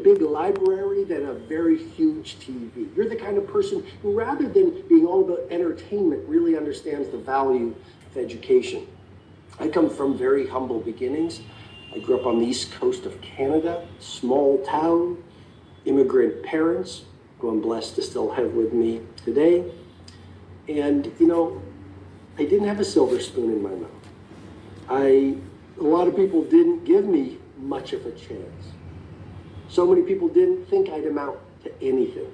big library than a very huge TV. You're the kind of person who, rather than being all about entertainment, really understands the value of education. I come from very humble beginnings. I grew up on the east coast of Canada, small town, immigrant parents, who I'm blessed to still have with me today. And, you know, I didn't have a silver spoon in my mouth. A lot of people didn't give me much of a chance. So many people didn't think I'd amount to anything.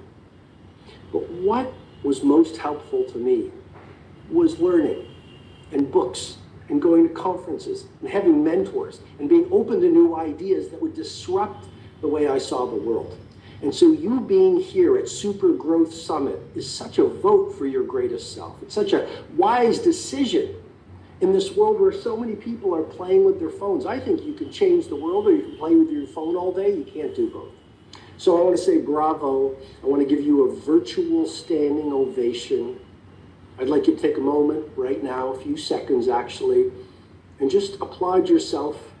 But what was most helpful to me was learning and books and going to conferences and having mentors and being open to new ideas that would disrupt the way I saw the world. And so you being here at Super Growth Summit is such a vote for your greatest self. It's such a wise decision in this world where so many people are playing with their phones. I think you can change the world, or you can play with your phone all day. You can't do both. So I want to say bravo. I want to give you a virtual standing ovation. I'd like you to take a moment right now, a few seconds actually, and just applaud yourself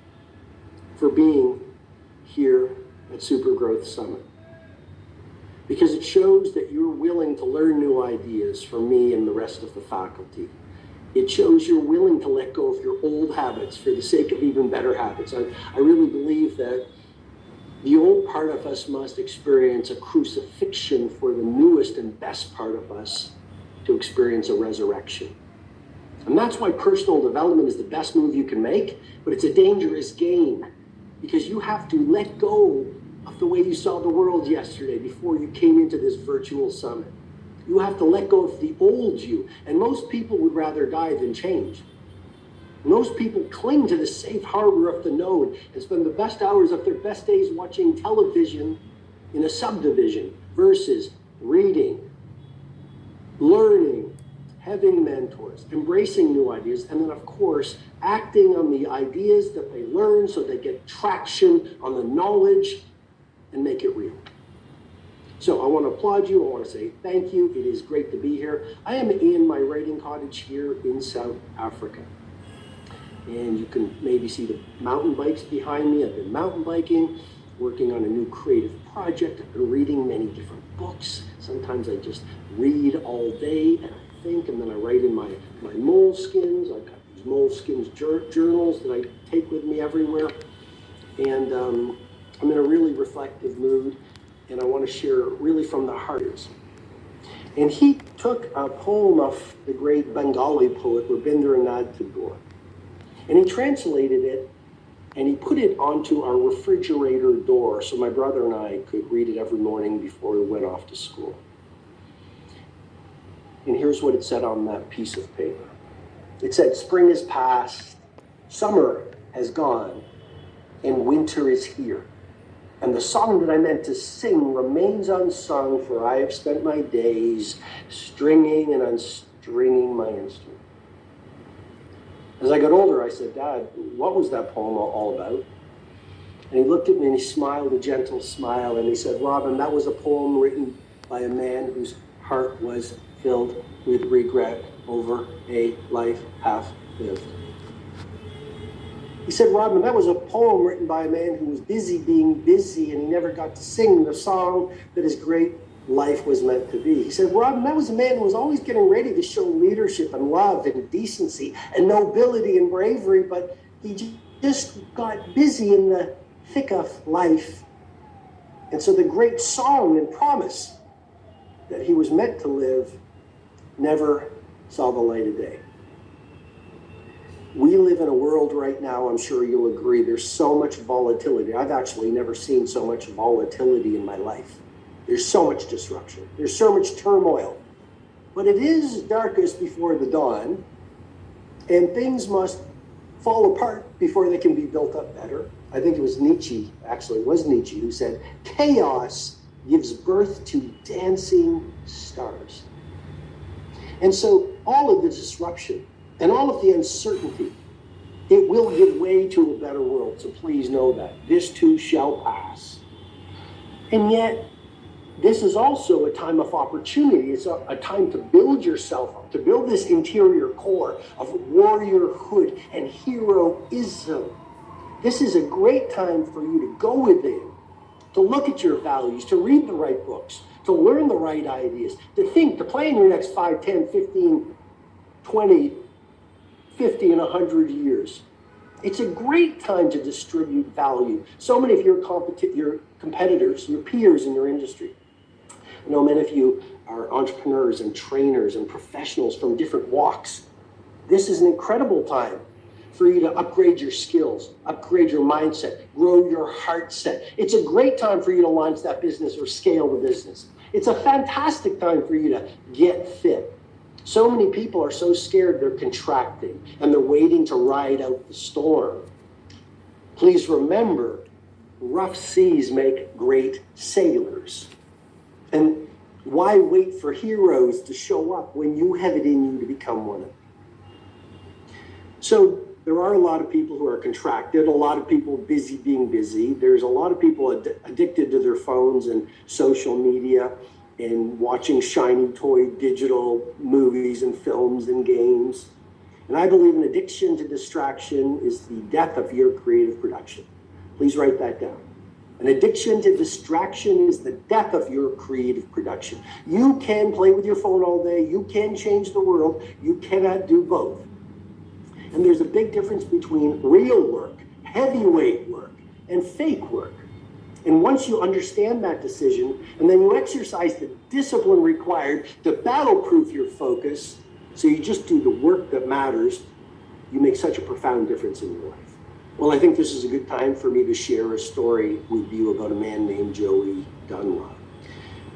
for being here at Super Growth Summit. Because it shows that you're willing to learn new ideas from me and the rest of the faculty. It shows you're willing to let go of your old habits for the sake of even better habits. I really believe that the old part of us must experience a crucifixion for the newest and best part of us to experience a resurrection. And that's why personal development is the best move you can make, but it's a dangerous game because you have to let go of the way you saw the world yesterday before you came into this virtual summit. You have to let go of the old you, and most people would rather die than change. Most people cling to the safe harbor of the known and spend the best hours of their best days watching television in a subdivision versus reading, learning, having mentors, embracing new ideas, and then of course, acting on the ideas that they learn so they get traction on the knowledge and make it real. So I want to applaud you. I want to say thank you. It is great to be here. I am in my writing cottage here in South Africa. And you can maybe see the mountain bikes behind me. I've been mountain biking, working on a new creative project. I've been reading many different books. Sometimes I just read all day and I think, and then I write in my moleskins. I've got these moleskins journals that I take with me everywhere. And I'm in a really reflective mood. And I want to share really from the heart. And he took a poem of the great Bengali poet Rabindranath Tagore, and he translated it, and he put it onto our refrigerator door so my brother and I could read it every morning before we went off to school. And here's what it said on that piece of paper. It said, "Spring is past, summer has gone, and winter is here. And the song that I meant to sing remains unsung, for I have spent my days stringing and unstringing my instrument." As I got older, I said, "Dad, what was that poem all about?" And he looked at me and he smiled a gentle smile and he said, "Robin, that was a poem written by a man whose heart was filled with regret over a life half lived." He said, "Robin, that was a poem written by a man who was busy being busy and he never got to sing the song that his great life was meant to be." He said, "Robin, that was a man who was always getting ready to show leadership and love and decency and nobility and bravery, but he just got busy in the thick of life. And so the great song and promise that he was meant to live never saw the light of day." We live in a world right now, I'm sure you'll agree, there's so much volatility. I've actually never seen so much volatility in my life. There's so much disruption. There's so much turmoil. But it is darkest before the dawn, and things must fall apart before they can be built up better. I think it was Nietzsche, actually it was Nietzsche, who said, "Chaos gives birth to dancing stars." And so all of the disruption and all of the uncertainty, it will give way to a better world. So please know that. This too shall pass. And yet, this is also a time of opportunity. It's a time to build yourself up, to build this interior core of warriorhood and heroism. This is a great time for you to go within, to look at your values, to read the right books, to learn the right ideas, to think, to plan your next 5, 10, 15, 20, 50, and 100 years. It's a great time to distribute value. So many of your competitors, your peers in your industry. I know many of you are entrepreneurs and trainers and professionals from different walks. This is an incredible time for you to upgrade your skills, upgrade your mindset, grow your heart set. It's a great time for you to launch that business or scale the business. It's a fantastic time for you to get fit. So many people are so scared they're contracting and they're waiting to ride out the storm. Please remember, rough seas make great sailors. And why wait for heroes to show up when you have it in you to become one of them? So there are a lot of people who are contracted, a lot of people busy being busy. There's a lot of people addicted to their phones and social media and watching shiny toy digital movies and films and games. And I believe an addiction to distraction is the death of your creative production. Please write that down. An addiction to distraction is the death of your creative production. You can play with your phone all day. You can change the world. You cannot do both. And there's a big difference between real work, heavyweight work, and fake work. And once you understand that decision, and then you exercise the discipline required to battle-proof your focus, so you just do the work that matters, you make such a profound difference in your life. Well, I think this is a good time for me to share a story with you about a man named Joey Dunlop.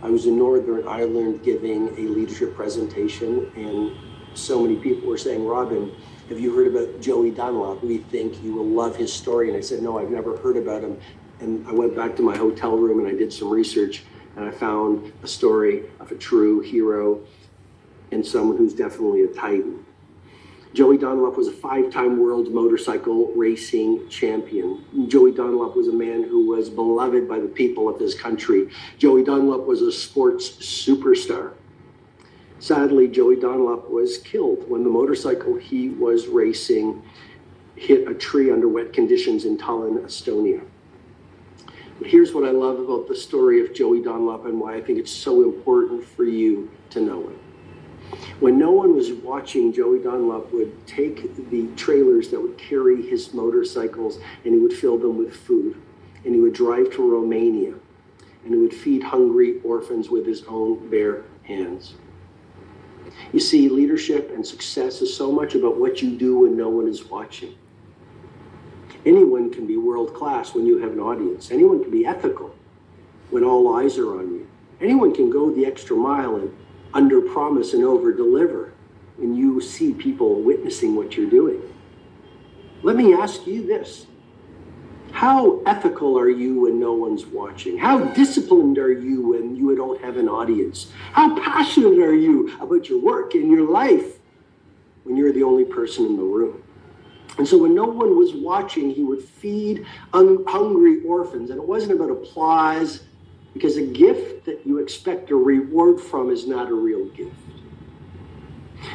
I was in Northern Ireland giving a leadership presentation, and so many people were saying, Robin, have you heard about Joey Dunlop? We think you will love his story. And I said, no, I've never heard about him. And I went back to my hotel room and I did some research, and I found a story of a true hero and someone who's definitely a titan. Joey Dunlop was a 5-time world motorcycle racing champion. Joey Dunlop was a man who was beloved by the people of his country. Joey Dunlop was a sports superstar. Sadly, Joey Dunlop was killed when the motorcycle he was racing hit a tree under wet conditions in Tallinn, Estonia. But here's what I love about the story of Joey Dunlop and why I think it's so important for you to know it. When no one was watching, Joey Dunlop would take the trailers that would carry his motorcycles and he would fill them with food. And he would drive to Romania and he would feed hungry orphans with his own bare hands. You see, leadership and success is so much about what you do when no one is watching. Anyone can be world class when you have an audience. Anyone can be ethical when all eyes are on you. Anyone can go the extra mile and under promise and over deliver when you see people witnessing what you're doing. Let me ask you this. How ethical are you when no one's watching? How disciplined are you when you don't have an audience? How passionate are you about your work and your life when you're the only person in the room? And so when no one was watching, he would feed hungry orphans. And it wasn't about applause, because a gift that you expect a reward from is not a real gift.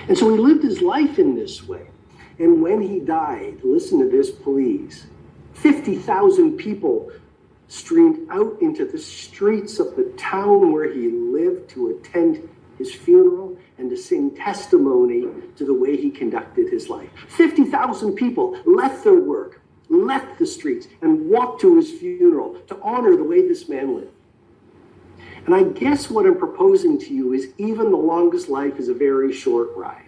And so he lived his life in this way. And when he died, listen to this, please. 50,000 people streamed out into the streets of the town where he lived to attend his funeral and to sing testimony to the way he conducted his life. 50,000 people left their work, left the streets, and walked to his funeral to honor the way this man lived. And I guess what I'm proposing to you is even the longest life is a very short ride.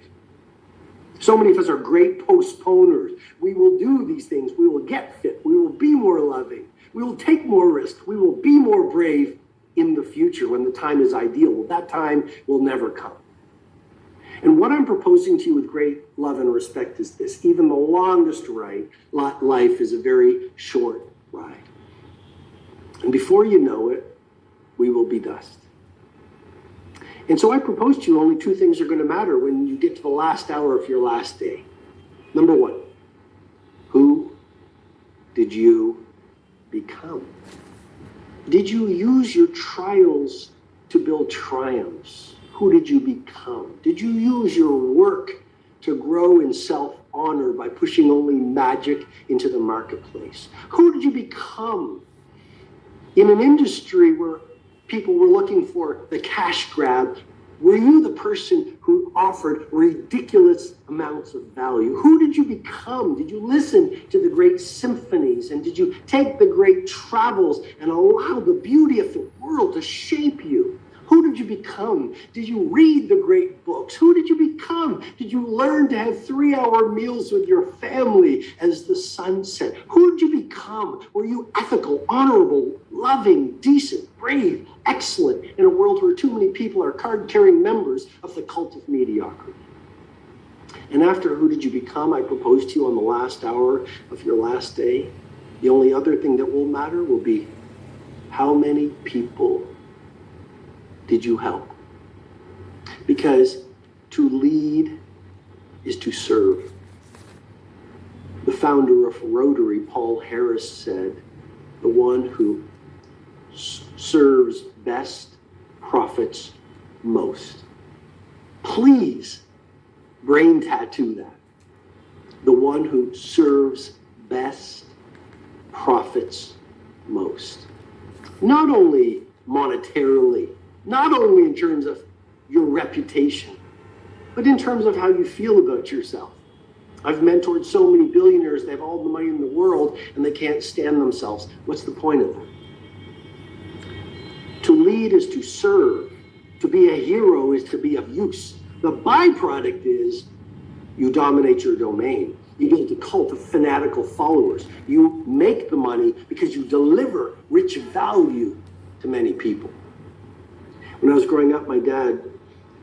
So many of us are great postponers. We will do these things. We will get fit. We will be more loving. We will take more risks. We will be more brave in the future when the time is ideal. Well, that time will never come. And what I'm proposing to you with great love and respect is this. Even the longest life is a very short ride. And before you know it, we will be dust. And so I propose to you only 2 things are going to matter when you get to the last hour of your last day. Number 1, who did you become? Did you use your trials to build triumphs? Who did you become? Did you use your work to grow in self-honor by pushing only magic into the marketplace? Who did you become In an industry where people were looking for the cash grab, were you the person who offered ridiculous amounts of value? Who did you become? Did you listen to the great symphonies, and did you take the great travels and allow the beauty of the world to shape you? Who did you become? Did you read the great books? Who did you become? Did you learn to have 3-hour meals with your family as the sun set? Who did you become? Were you ethical, honorable, loving, decent, brave, excellent in a world where too many people are card-carrying members of the cult of mediocrity? And after who did you become, I propose to you on the last hour of your last day, the only other thing that will matter will be how many people did you help? Because to lead is to serve. The founder of Rotary, Paul Harris, said, the one who serves best profits most. Please brain tattoo that. The one who serves best profits most. Not only monetarily, not only in terms of your reputation, but in terms of how you feel about yourself. I've mentored so many billionaires, they have all the money in the world, and they can't stand themselves. What's the point of that? To lead is to serve. To be a hero is to be of use. The byproduct is you dominate your domain. You build a cult of fanatical followers. You make the money because you deliver rich value to many people. When I was growing up, my dad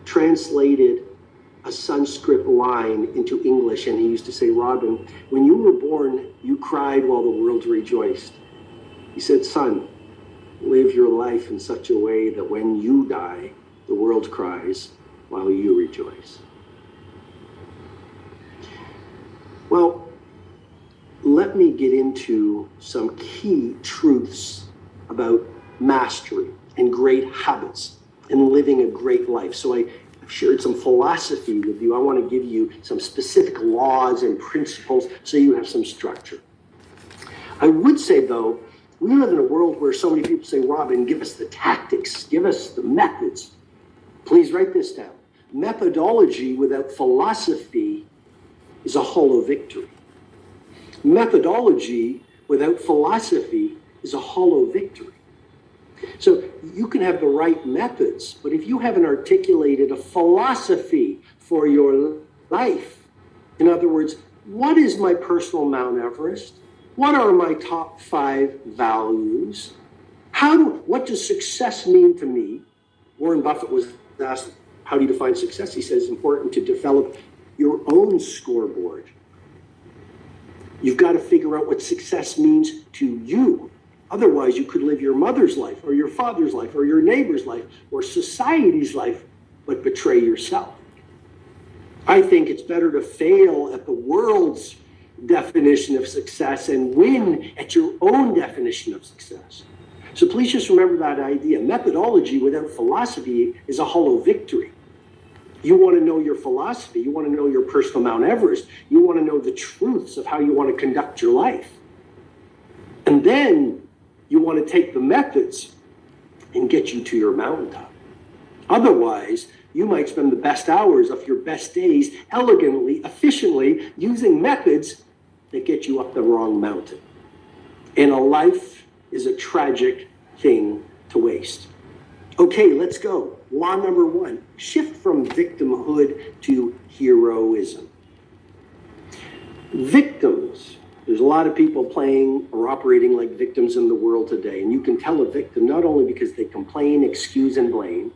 translated a Sanskrit line into English, and he used to say, Robin, when you were born, you cried while the world rejoiced. He said, son, live your life in such a way that when you die, the world cries while you rejoice. Well, let me get into some key truths about mastery and great habits and living a great life. So I've shared some philosophy with you. I want to give you some specific laws and principles so you have some structure. I would say, though, we live in a world where so many people say, Robin, give us the tactics, give us the methods. Please write this down. Methodology without philosophy is a hollow victory. Methodology without philosophy is a hollow victory. So you can have the right methods, but if you haven't articulated a philosophy for your life, in other words, what is my personal Mount Everest? What are my top 5 values? What does success mean to me? Warren Buffett was asked, how do you define success? He says it's important to develop your own scoreboard. You've got to figure out what success means to you. Otherwise, you could live your mother's life or your father's life or your neighbor's life or society's life, but betray yourself. I think it's better to fail at the world's definition of success and win at your own definition of success. So please just remember that idea. Methodology without philosophy is a hollow victory. You want to know your philosophy. You want to know your personal Mount Everest. You want to know the truths of how you want to conduct your life. And then you want to take the methods and get you to your mountaintop. Otherwise, you might spend the best hours of your best days elegantly, efficiently, using methods that get you up the wrong mountain. And a life is a tragic thing to waste. Okay, let's go. Law number 1, shift from victimhood to heroism. Victims. There's a lot of people playing or operating like victims in the world today. And you can tell a victim not only because they complain, excuse, and blame.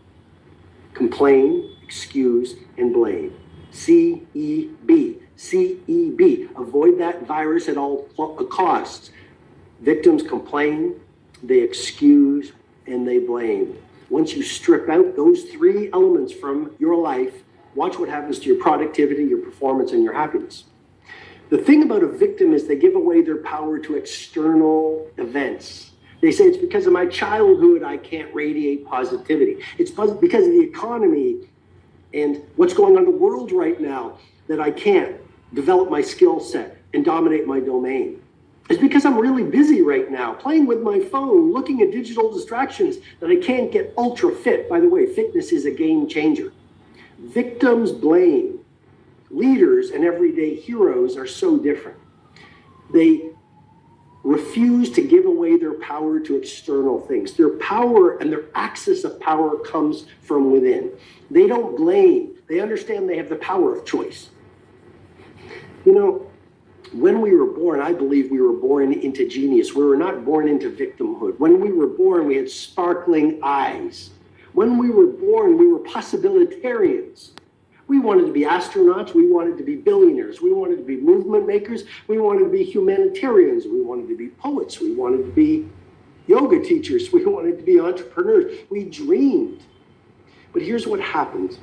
Complain, excuse, and blame. C-E-B. C-E-B. Avoid that virus at all costs. Victims complain, they excuse, and they blame. Once you strip out those 3 elements from your life, watch what happens to your productivity, your performance, and your happiness. The thing about a victim is they give away their power to external events. They say it's because of my childhood I can't radiate positivity. It's because of the economy and what's going on in the world right now that I can't develop my skill set and dominate my domain. It's because I'm really busy right now, playing with my phone, looking at digital distractions, that I can't get ultra fit. By the way, fitness is a game changer. Victims blame. Leaders and everyday heroes are so different. They refuse to give away their power to external things. Their power and their access of power comes from within. They don't blame. They understand they have the power of choice. You know, when we were born, I believe we were born into genius. We were not born into victimhood. When we were born, we had sparkling eyes. When we were born, we were possibilitarians. We wanted to be astronauts. We wanted to be billionaires. We wanted to be movement makers. We wanted to be humanitarians. We wanted to be poets. We wanted to be yoga teachers. We wanted to be entrepreneurs. We dreamed. But here's what happens.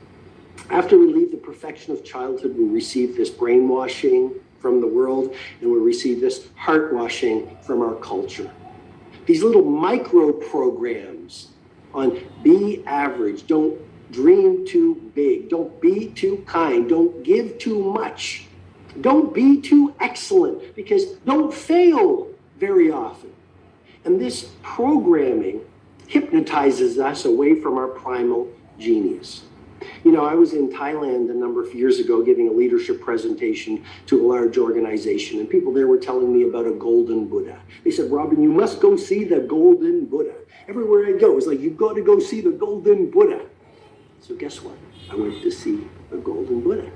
After we leave the perfection of childhood, we receive this brainwashing from the world, and we receive this heart washing from our culture. These little micro programs on be average, don't dream too big, don't be too kind, don't give too much, don't be too excellent, because don't fail very often. And this programming hypnotizes us away from our primal genius. You know, I was in Thailand a number of years ago giving a leadership presentation to a large organization, and people there were telling me about a golden Buddha. They said, Robin, you must go see the golden Buddha. Everywhere I go, it's like, you've got to go see the golden Buddha. So guess what? I went to see the golden Buddha.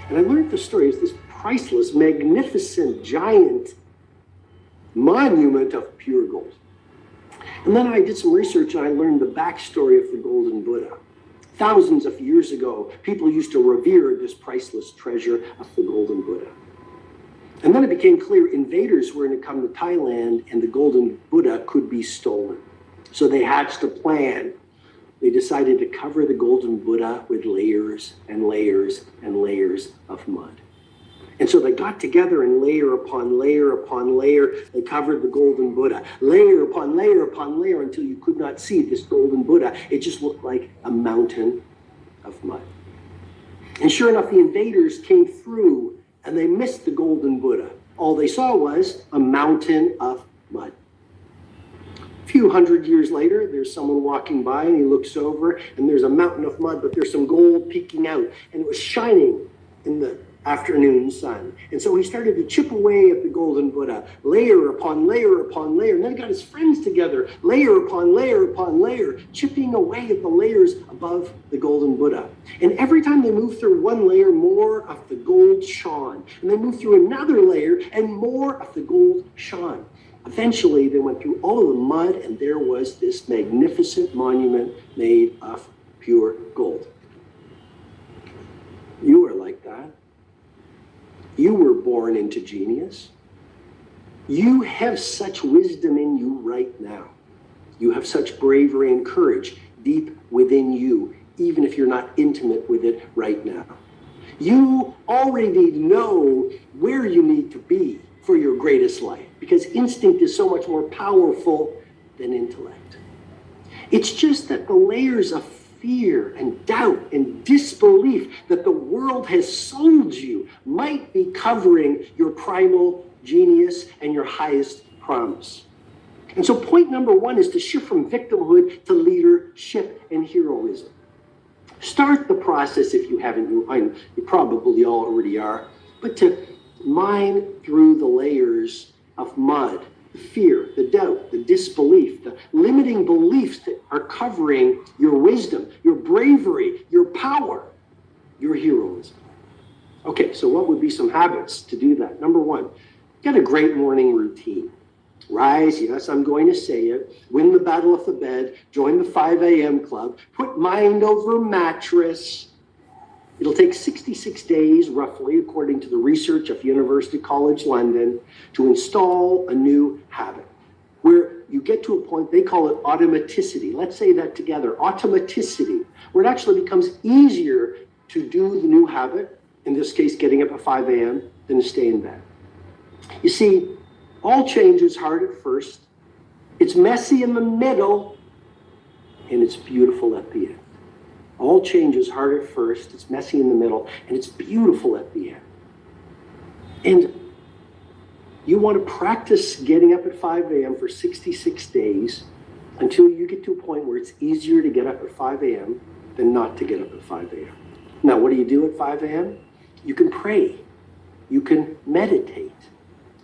And I learned the story. It's this priceless, magnificent, giant monument of pure gold. And then I did some research and I learned the backstory of the golden Buddha. Thousands of years ago, people used to revere this priceless treasure of the golden Buddha. And then it became clear invaders were going to come to Thailand and the golden Buddha could be stolen. So they hatched a plan. They decided to cover the golden Buddha with layers and layers and layers of mud. And so they got together and layer upon layer upon layer, they covered the golden Buddha, layer upon layer upon layer, until you could not see this golden Buddha. It just looked like a mountain of mud. And sure enough, the invaders came through and they missed the golden Buddha. All they saw was a mountain of mud. A few hundred years later, there's someone walking by and he looks over and there's a mountain of mud, but there's some gold peeking out, and it was shining in the afternoon sun. And so he started to chip away at the golden Buddha, layer upon layer upon layer. And then he got his friends together, layer upon layer upon layer, chipping away at the layers above the golden Buddha. And every time they moved through one layer, more of the gold shone. And they moved through another layer, and more of the gold shone. Eventually, they went through all of the mud, and there was this magnificent monument made of pure gold. You are like that. You were born into genius. You have such wisdom in you right now. You have such bravery and courage deep within you, even if you're not intimate with it right now. You already know where you need to be for your greatest life, because instinct is so much more powerful than intellect. It's just that the layers of fear and doubt and disbelief that the world has sold you might be covering your primal genius and your highest promise. And so point number one is to shift from victimhood to leadership and heroism. Start the process if you haven't. You probably already are, but to mine through the layers of mud, the fear, the doubt, the disbelief, the limiting beliefs that are covering your wisdom, your bravery, your power, your heroism. Okay, so what would be some habits to do that? Number one, get a great morning routine. Rise, yes, I'm going to say it, win the battle of the bed, join the 5 a.m. club, put mind over mattress. It'll take 66 days, roughly, according to the research of University College London, to install a new habit where you get to a point, they call it automaticity. Let's say that together, automaticity, where it actually becomes easier to do the new habit, in this case, getting up at 5 a.m., than to stay in bed. You see, all change is hard at first, it's messy in the middle, and it's beautiful at the end. All change is hard at first, it's messy in the middle, and it's beautiful at the end. And You want to practice getting up at 5 a.m. for 66 days until you get to a point where it's easier to get up at 5 a.m. than not to get up at 5 a.m. Now, what do you do at 5 a.m.? You can pray. You can meditate.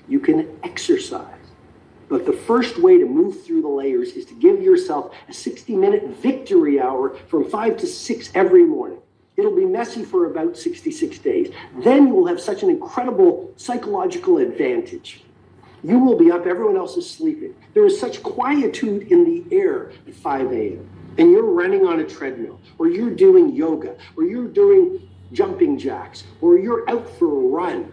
You can exercise. But the first way to move through the layers is to give yourself a 60-minute victory hour from 5 to 6 every morning. It'll be messy for about 66 days. Then you will have such an incredible psychological advantage. You will be up, everyone else is sleeping. There is such quietude in the air at 5 a.m. And you're running on a treadmill, or you're doing yoga, or you're doing jumping jacks, or you're out for a run.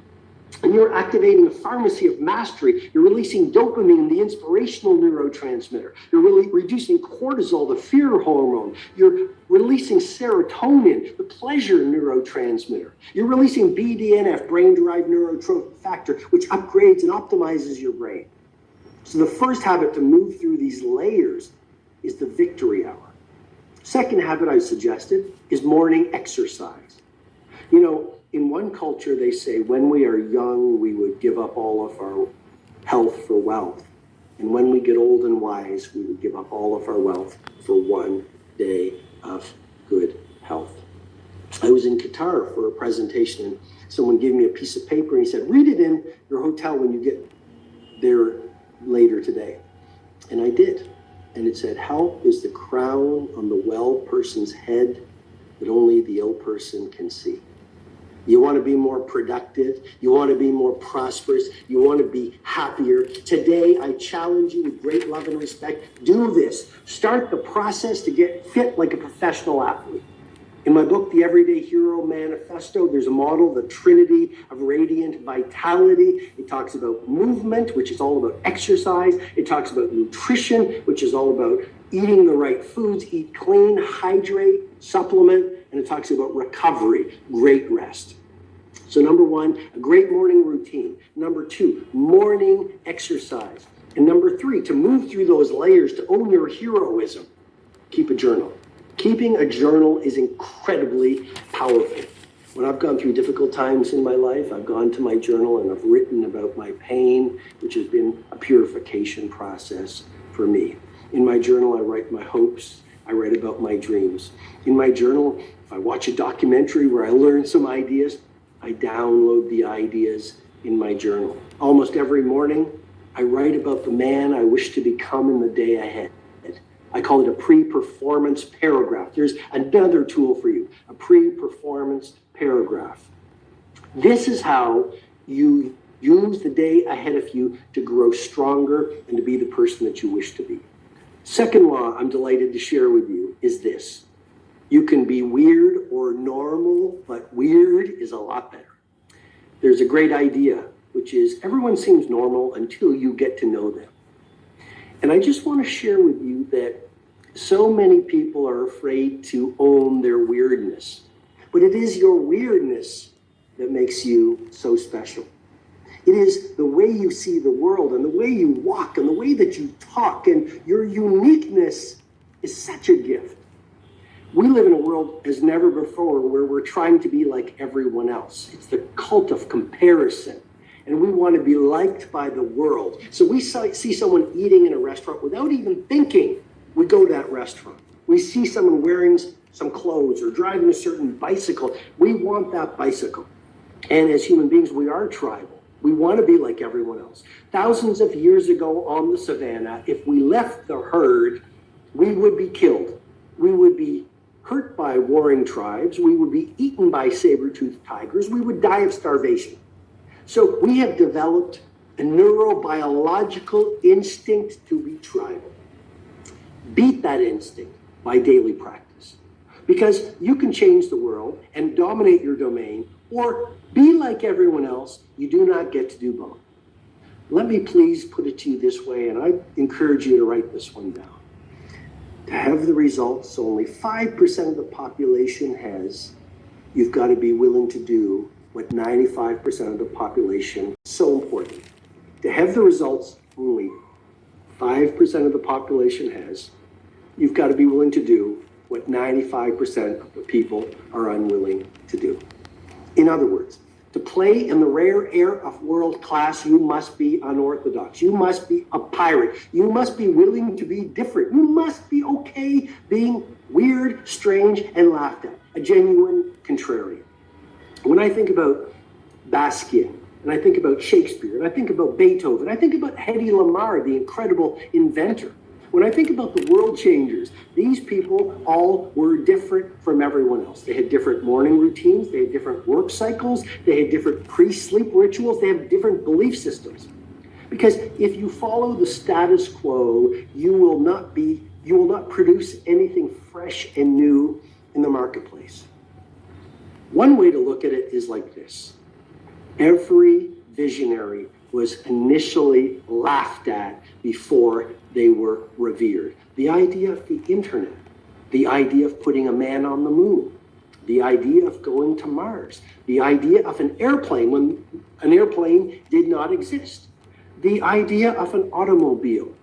And you're activating a pharmacy of mastery. You're releasing dopamine, the inspirational neurotransmitter. You're really reducing cortisol, the fear hormone. You're releasing serotonin, the pleasure neurotransmitter. You're releasing BDNF, brain-derived neurotrophic factor, which upgrades and optimizes your brain. So the first habit to move through these layers is the victory hour. Second habit I suggested is morning exercise. You know, in one culture, they say when we are young, we would give up all of our health for wealth. And when we get old and wise, we would give up all of our wealth for one day of good health. I was in Qatar for a presentation, and someone gave me a piece of paper, and he said, read it in your hotel when you get there later today. And I did. And it said, health is the crown on the well person's head that only the ill person can see. You want to be more productive. You want to be more prosperous. You want to be happier. Today, I challenge you with great love and respect. Do this. Start the process to get fit like a professional athlete. In my book, The Everyday Hero Manifesto, there's a model, the Trinity of Radiant Vitality. It talks about movement, which is all about exercise. It talks about nutrition, which is all about eating the right foods, eat clean, hydrate, supplement. And it talks about recovery, great rest. So number one, a great morning routine. Number two, morning exercise. And number three, to move through those layers, to own your heroism, keep a journal. Keeping a journal is incredibly powerful. When I've gone through difficult times in my life, I've gone to my journal and I've written about my pain, which has been a purification process for me. In my journal, I write my hopes. I write about my dreams. In my journal, if I watch a documentary where I learn some ideas, I download the ideas in my journal. Almost every morning, I write about the man I wish to become in the day ahead. I call it a pre-performance paragraph. There's another tool for you, a pre-performance paragraph. This is how you use the day ahead of you to grow stronger and to be the person that you wish to be. Second law I'm delighted to share with you is this. You can be weird or normal, but weird is a lot better. There's a great idea, which is everyone seems normal until you get to know them. And I just want to share with you that so many people are afraid to own their weirdness. But it is your weirdness that makes you so special. It is the way you see the world and the way you walk and the way that you talk, and your uniqueness is such a gift. We live in a world as never before where we're trying to be like everyone else. It's the cult of comparison. And we want to be liked by the world. So we see someone eating in a restaurant without even thinking, we go to that restaurant. We see someone wearing some clothes or driving a certain bicycle. We want that bicycle. And as human beings, we are tribal. We want to be like everyone else. Thousands of years ago on the savannah, if we left the herd, we would be killed. We would be hurt by warring tribes. We would be eaten by saber-toothed tigers. We would die of starvation. So we have developed a neurobiological instinct to be tribal. Beat that instinct by daily practice. Because you can change the world and dominate your domain, or be like everyone else. You do not get to do both. Let me please put it to you this way, and I encourage you to write this one down. To have the results only 5% of the population has, you've got to be willing to do what 95% of the population is so important. To have the results only 5% of the population has, you've got to be willing to do what 95% of the people are unwilling to do. In other words, To play in the rare air of world class, you must be unorthodox. You must be a pirate. You must be willing to be different. You must be okay being weird, strange, and laughed at. A genuine contrarian. When I think about Basquiat, and I think about Shakespeare, and I think about Beethoven, I think about Hedy Lamarr, the incredible inventor. When I think about the world changers, these people all were different from everyone else. They had different morning routines, they had different work cycles, they had different pre-sleep rituals, they have different belief systems. Because if you follow the status quo, you will not produce anything fresh and new in the marketplace. One way to look at it is like this. Every visionary was initially laughed at before they were revered. The idea of the internet, the idea of putting a man on the moon, the idea of going to Mars, the idea of an airplane when an airplane did not exist, the idea of an automobile,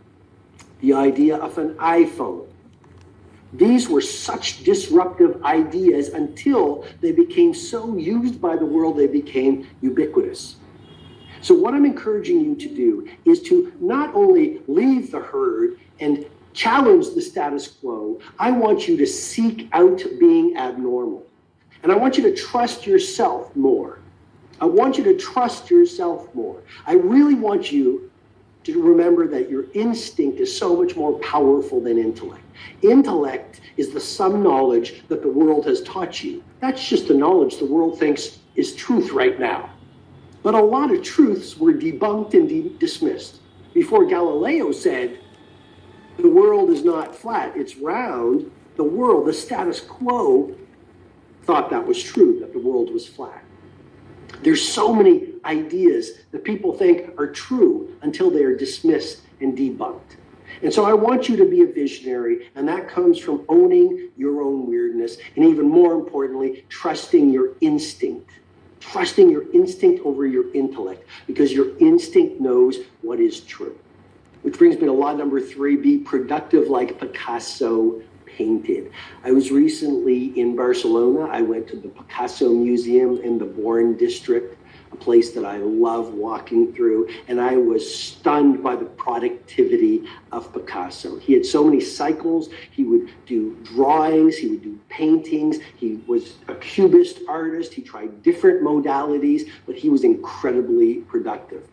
the idea of an iPhone. These were such disruptive ideas until they became so used by the world they became ubiquitous. So what I'm encouraging you to do is to not only leave the herd and challenge the status quo, I want you to seek out being abnormal. And I want you to trust yourself more. I want you to trust yourself more. I really want you to remember that your instinct is so much more powerful than intellect. Intellect is the some knowledge that the world has taught you. That's just the knowledge the world thinks is truth right now. But a lot of truths were debunked and dismissed. Before Galileo said, the world is not flat, it's round, the world, the status quo, thought that was true, that the world was flat. There's so many ideas that people think are true until they are dismissed and debunked. And so I want you to be a visionary, and that comes from owning your own weirdness, and even more importantly, trusting your instinct. Trusting your instinct over your intellect, because your instinct knows what is true. Which brings me to law number 3, be productive like Picasso painted. I was recently in Barcelona. I went to the Picasso Museum in the Born district, a place that I love walking through, and I was stunned by the productivity of Picasso. He had so many cycles. He would do drawings, he would do paintings, he was a cubist artist, he tried different modalities, but he was incredibly productive.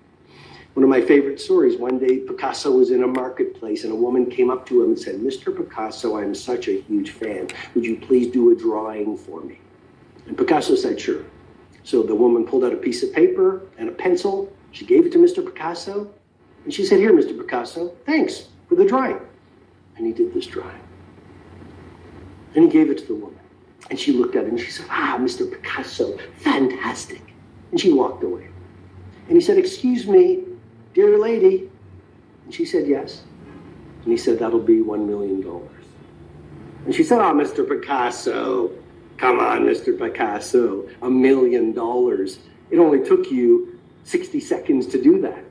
One of my favorite stories, one day Picasso was in a marketplace and a woman came up to him and said, "Mr. Picasso, I'm such a huge fan. Would you please do a drawing for me?" And Picasso said, "Sure." So the woman pulled out a piece of paper and a pencil. She gave it to Mr. Picasso. And she said, "Here, Mr. Picasso, thanks for the drawing." And he did this drawing. And he gave it to the woman. And she looked at it and she said, "Ah, Mr. Picasso, fantastic." And she walked away. And he said, "Excuse me, dear lady." And she said, "Yes." And he said, "That'll be $1 million. And she said, "Oh, Mr. Picasso, come on, Mr. Picasso, $1 million. It only took you 60 seconds to do that."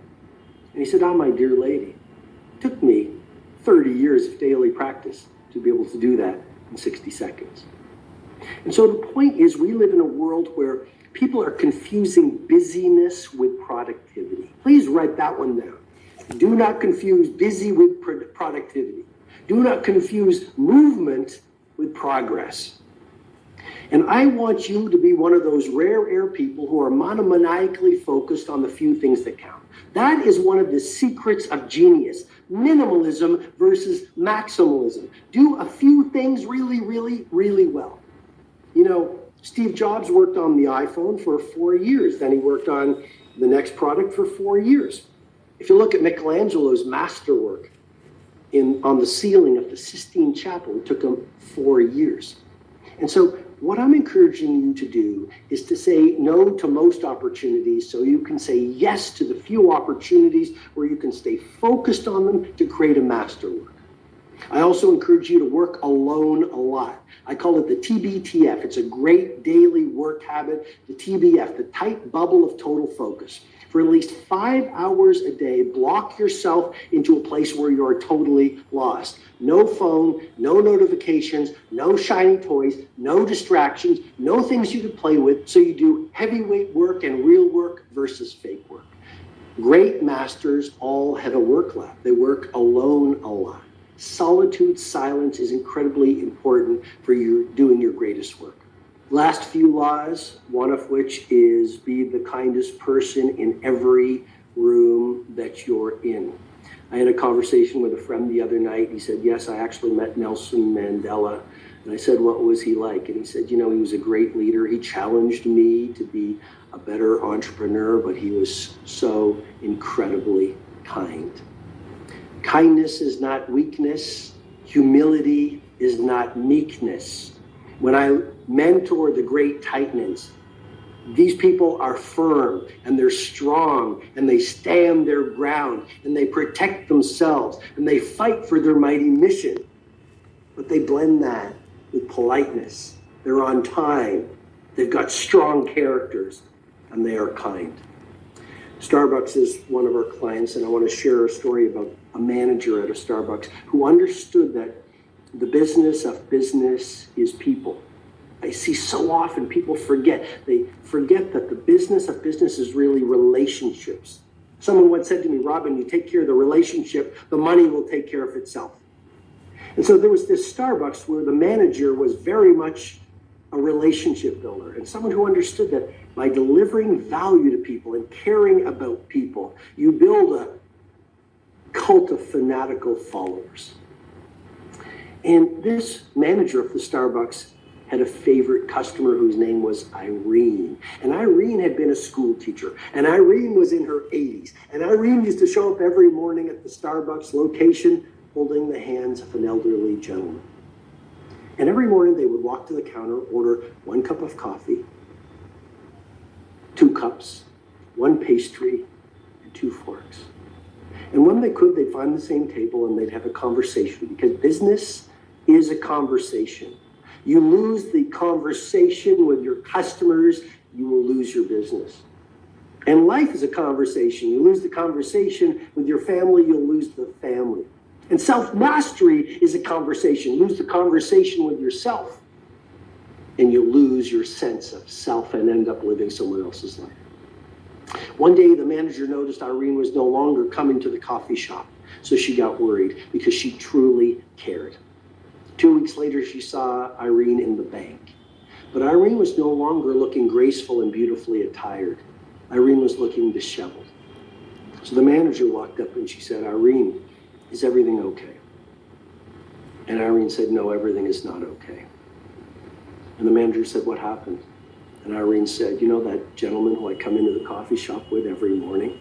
And he said, "Oh, my dear lady, it took me 30 years of daily practice to be able to do that in 60 seconds. And so the point is, we live in a world where people are confusing busyness with productivity. Please write that one down. Do not confuse busy with productivity. Do not confuse movement with progress. And I want you to be one of those rare air people who are monomaniacally focused on the few things that count. That is one of the secrets of genius. Minimalism versus maximalism. Do a few things really, really, really well. You know, Steve Jobs worked on the iPhone for 4 years. Then he worked on the next product for 4 years. If you look at Michelangelo's masterwork on the ceiling of the Sistine Chapel, it took him 4 years. And so what I'm encouraging you to do is to say no to most opportunities so you can say yes to the few opportunities where you can stay focused on them to create a masterwork. I also encourage you to work alone a lot. I call it the TBTF. It's a great daily work habit, the TBF, the tight bubble of total focus. for at least 5 hours a day. Block yourself into a place where you're totally lost. No phone, no notifications, no shiny toys, no distractions, no things you could play with. So you do heavyweight work and real work versus fake work. Great masters all have a work lab. They work alone a lot. Solitude, silence is incredibly important for you doing your greatest work. Last few laws, one of which is be the kindest person in every room that you're in. I had a conversation with a friend the other night. He said, yes, I actually met Nelson Mandela. And I said, what was he like? And he said, he was a great leader. He challenged me to be a better entrepreneur, but he was so incredibly kind. Kindness is not weakness. Humility is not meekness. When I mentor the great titans, these people are firm and they're strong and they stand their ground and they protect themselves and they fight for their mighty mission. But they blend that with politeness. They're on time. They've got strong characters and they are kind. Starbucks is one of our clients, and I want to share a story about a manager at a Starbucks who understood that the business of business is people. I see so often people forget. They forget that the business of business is really relationships. Someone once said to me, Robin, you take care of the relationship, the money will take care of itself. And so there was this Starbucks where the manager was very much a relationship builder and someone who understood that by delivering value to people and caring about people, you build a cult of fanatical followers. And this manager of the Starbucks had a favorite customer whose name was Irene. And Irene had been a school teacher. And Irene was in her 80s. And Irene used to show up every morning at the Starbucks location holding the hands of an elderly gentleman. And every morning they would walk to the counter, order 1 cup of coffee, 2 cups, 1 pastry, and 2 forks. And when they could, they'd find the same table and they'd have a conversation, because business is a conversation. You lose the conversation with your customers, you will lose your business. And life is a conversation. You lose the conversation with your family, you'll lose the family. And self-mastery is a conversation. You lose the conversation with yourself, and you lose your sense of self and end up living someone else's life. One day, the manager noticed Irene was no longer coming to the coffee shop, so she got worried because she truly cared. 2 weeks later, she saw Irene in the bank. But Irene was no longer looking graceful and beautifully attired. Irene was looking disheveled. So the manager walked up and she said, Irene, is everything okay? And Irene said, no, everything is not okay. And the manager said, what happened? And Irene said, you know that gentleman who I come into the coffee shop with every morning?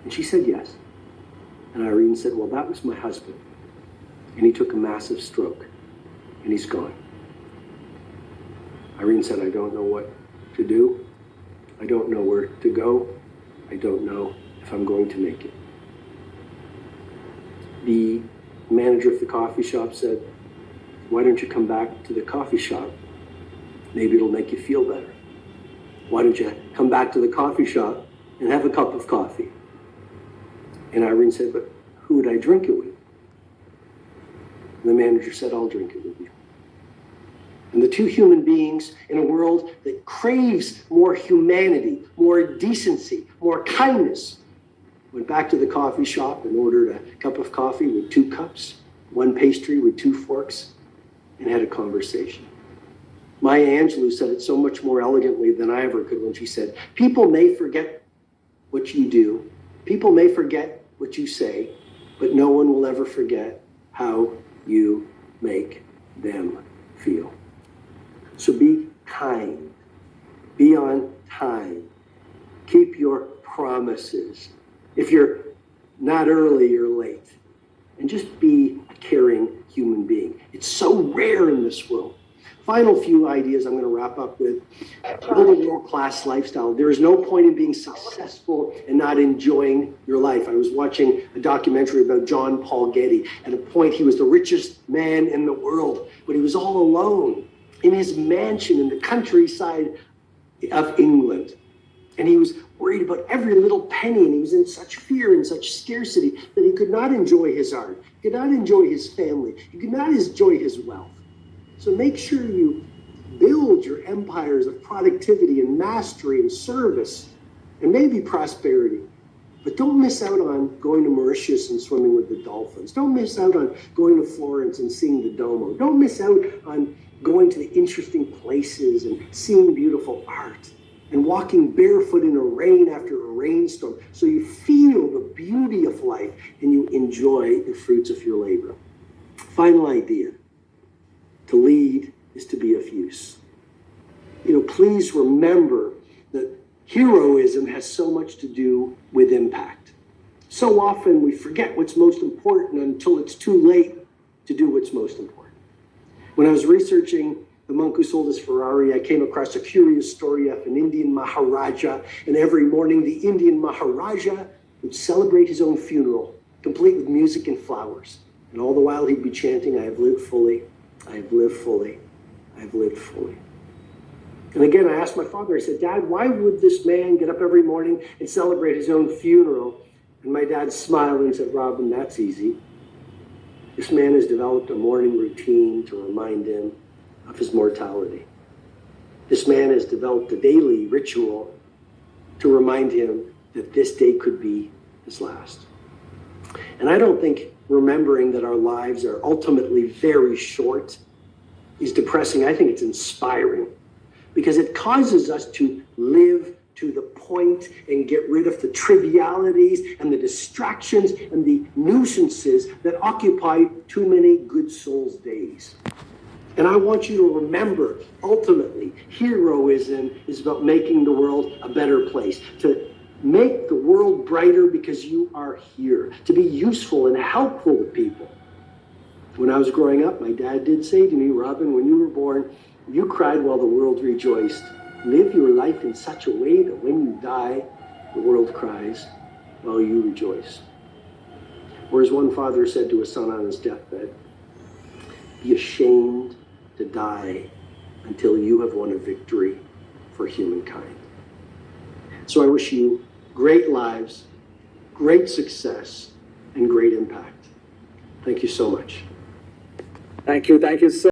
And she said, yes. And Irene said, well, that was my husband. And he took a massive stroke. And he's gone. Irene said, I don't know what to do. I don't know where to go. I don't know if I'm going to make it. The manager of the coffee shop said, why don't you come back to the coffee shop? Maybe it'll make you feel better. Why don't you come back to the coffee shop and have a cup of coffee? And Irene said, but who would I drink it with? And the manager said, I'll drink it with you. And the two human beings in a world that craves more humanity, more decency, more kindness, went back to the coffee shop and ordered a cup of coffee with 2 cups, 1 pastry with 2 forks, and had a conversation. Maya Angelou said it so much more elegantly than I ever could when she said, people may forget what you do, people may forget what you say, but no one will ever forget how you make them feel. So be kind, be on time, keep your promises. If you're not early, you're late. And just be a caring human being. It's so rare in this world. Final few ideas I'm going to wrap up with. Build a world-class lifestyle. There is no point in being successful and not enjoying your life. I was watching a documentary about John Paul Getty. At a point, he was the richest man in the world, but he was all alone in his mansion in the countryside of England. And he was worried about every little penny, and he was in such fear and such scarcity that he could not enjoy his art, he could not enjoy his family, he could not enjoy his wealth. So make sure you build your empires of productivity and mastery and service and maybe prosperity. But don't miss out on going to Mauritius and swimming with the dolphins. Don't miss out on going to Florence and seeing the Duomo. Don't miss out on going to the interesting places and seeing beautiful art and walking barefoot in a rain after a rainstorm, so you feel the beauty of life and you enjoy the fruits of your labor. Final idea: to lead is to be of use. Please remember that heroism has so much to do with impact. So often we forget what's most important until it's too late to do what's most important. When I was researching the monk who sold his Ferrari, I came across a curious story of an Indian Maharaja, and every morning the Indian Maharaja would celebrate his own funeral, complete with music and flowers. And all the while he'd be chanting, "I have lived fully, I have lived fully, I have lived fully." And again, I asked my father, I said, "Dad, why would this man get up every morning and celebrate his own funeral?" And my dad smiled and said, "Robin, that's easy. This man has developed a morning routine to remind him of his mortality. This man has developed a daily ritual to remind him that this day could be his last." And I don't think remembering that our lives are ultimately very short is depressing. I think it's inspiring, because it causes us to live to the point and get rid of the trivialities and the distractions and the nuisances that occupy too many good souls' days. And I want you to remember, ultimately, heroism is about making the world a better place, to make the world brighter because you are here, to be useful and helpful to people. When I was growing up, my dad did say to me, "Robin, when you were born, you cried while the world rejoiced. Live your life in such a way that when you die, the world cries while you rejoice." Or as one father said to his son on his deathbed, "Be ashamed to die until you have won a victory for humankind." So I wish you great lives, great success, and great impact. Thank you so much. Thank you so